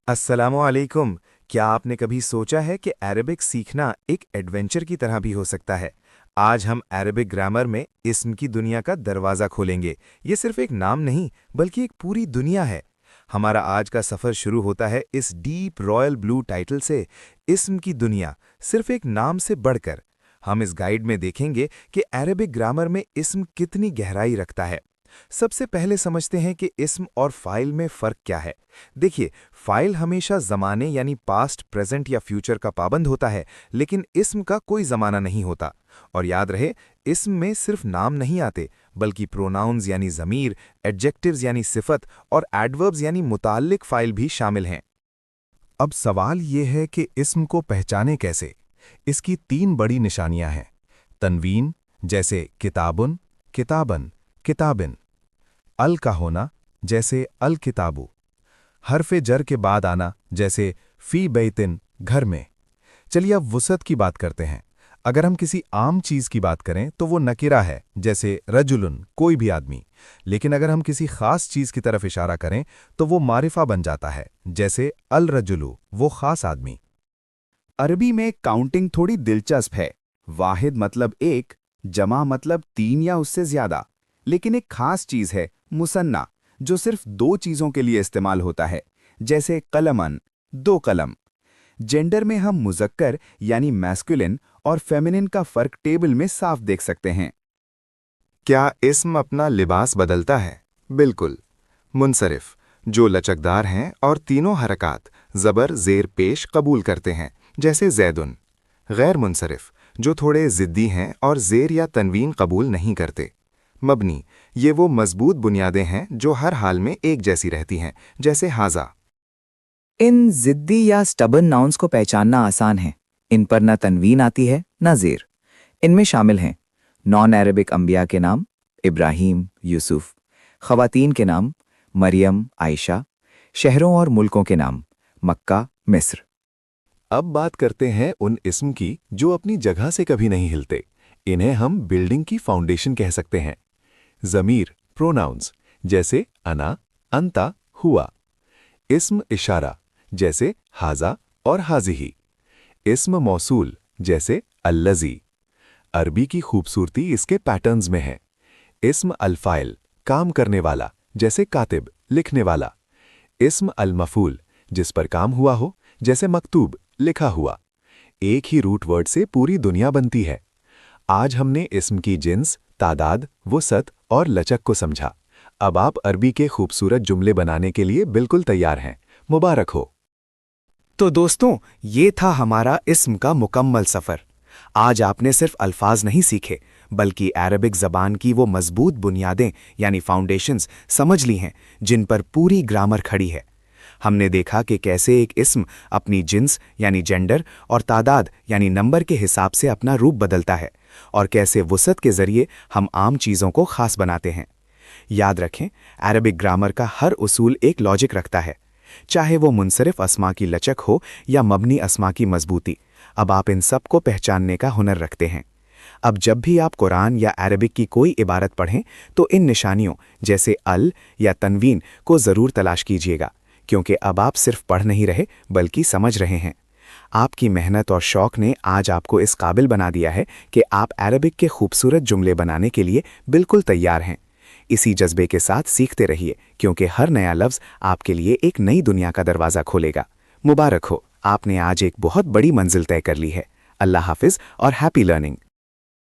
अस्सलामु अलैकुम। क्या आपने कभी सोचा है कि अरबिक सीखना एक एडवेंचर की तरह भी हो सकता है? आज हम अरबिक ग्रामर में इस्म की दुनिया का दरवाज़ा खोलेंगे। ये सिर्फ एक नाम नहीं, बल्कि एक पूरी दुनिया है। हमारा आज का सफ़र शुरू होता है इस डीप रॉयल ब्लू टाइटल से, इस्म की दुनिया, सिर्फ एक नाम से बढ़कर। हम इस गाइड में देखेंगे कि अरबिक ग्रामर में इस्म कितनी गहराई रखता है। सबसे पहले समझते हैं कि इस्म और फाइल में फ़र्क क्या है। देखिए, फाइल हमेशा ज़माने यानी पास्ट, प्रेजेंट या फ्यूचर का पाबंद होता है, लेकिन इस्म का कोई ज़माना नहीं होता। और याद रहे, इस्म में सिर्फ नाम नहीं आते, बल्कि प्रोनाउंस यानी ज़मीर, एडजेक्टिव्स यानी सिफत और एडवर्ब्स यानी मुताल्लिक फाइल भी शामिल हैं। अब सवाल ये है कि इस्म को पहचाने कैसे। इसकी तीन बड़ी निशानियां हैं। तनवीन, जैसे किताबुन, किताबन, किताबिन। अल का होना, जैसे अल किताबु। हर्फ जर के बाद आना, जैसे फी बैतिन, घर में। चलिए अब वुसअत की बात करते हैं। अगर हम किसी आम चीज की बात करें तो वो नकिरा है, जैसे रजुलुन, कोई भी आदमी। लेकिन अगर हम किसी खास चीज की तरफ इशारा करें तो वो मारिफा बन जाता है, जैसे अल रजुलु, वो खास आदमी। अरबी में काउंटिंग थोड़ी दिलचस्प है। वाहिद मतलब एक, जमा मतलब तीन या उससे ज्यादा। लेकिन एक खास चीज है मुसन्ना, जो सिर्फ दो चीजों के लिए इस्तेमाल होता है, जैसे कलमन, दो कलम। जेंडर में हम मुज़क्कर यानी मैस्कुलिन और फेमिनिन का फर्क टेबल में साफ देख सकते हैं। क्या इस्म अपना लिबास बदलता है? बिल्कुल। मुनसरिफ, जो लचकदार हैं और तीनों हरकात ज़बर ज़ेर पेश कबूल करते हैं, जैसे ज़ैदुन। गैर मुनसरिफ, जो थोड़े ज़िद्दी हैं और ज़ेर या तनवीन कबूल नहीं करते। मबनी, ये वो मजबूत बुनियादें हैं जो हर हाल में एक जैसी रहती हैं, जैसे हाजा। इन ज़िद्दी या स्टबन नाउन्स को पहचानना आसान है। इन पर न तनवीन आती है न ज़ेर। इनमें शामिल हैं नॉन अरबिक अंबिया के नाम, इब्राहीम, यूसुफ। ख़वातीन के नाम, मरियम, आयशा। शहरों और मुल्कों के नाम, मक्का, मिस्र। अब बात करते हैं उन इस्म की जो अपनी जगह से कभी नहीं हिलते। इन्हें हम बिल्डिंग की फाउंडेशन कह सकते हैं। ज़मीर, प्रोनाउंस, जैसे अना, अंता, हुआ। इस्म इशारा, जैसे हाजा और हाजिही। इस्म मौसूल, जैसे अल्लज़ी। अरबी की खूबसूरती इसके पैटर्न्स में है। इस्म अल-फाइल, काम करने वाला, जैसे कातिब, लिखने वाला। इस्म अल-मफ़ूल, जिस पर काम हुआ हो, जैसे मकतूब, लिखा हुआ। एक ही रूट वर्ड से पूरी दुनिया बनती है। आज हमने इस्म की जिन्स, तादाद, वुसअत और लचक को समझा। अब आप अरबी के खूबसूरत जुमले बनाने के लिए बिल्कुल तैयार हैं। मुबारक हो। तो दोस्तों, ये था हमारा इस्म का मुकम्मल सफ़र। आज आपने सिर्फ अल्फाज नहीं सीखे, बल्कि अरबिक ज़बान की वो मजबूत बुनियादें यानी फाउंडेशंस समझ ली हैं, जिन पर पूरी ग्रामर खड़ी है। हमने देखा कि कैसे एक इस्म अपनी जिन्स यानी जेंडर और तादाद यानी नंबर के हिसाब से अपना रूप बदलता है, और कैसे वुसअत के ज़रिए हम आम चीज़ों को ख़ास बनाते हैं। याद रखें, अरबिक ग्रामर का हर उसूल एक लॉजिक रखता है, चाहे वो मुनसरिफ अस्मा की लचक हो या मबनी अस्मा की मजबूती। अब आप इन सब को पहचानने का हुनर रखते हैं। अब जब भी आप कुरान या अरबिक की कोई इबारत पढ़ें तो इन निशानियों जैसे अल या तनवीन को ज़रूर तलाश कीजिएगा, क्योंकि अब आप सिर्फ पढ़ नहीं रहे बल्कि समझ रहे हैं। आपकी मेहनत और शौक़ ने आज आपको इस काबिल बना दिया है कि आप अरबिक के खूबसूरत जुमले बनाने के लिए बिल्कुल तैयार हैं। इसी जज्बे के साथ सीखते रहिए, क्योंकि हर नया लफ्ज़ आपके लिए एक नई दुनिया का दरवाज़ा खोलेगा। मुबारक हो, आपने आज एक बहुत बड़ी मंजिल तय कर ली है। अल्लाह हाफिज़ और हैप्पी लर्निंग।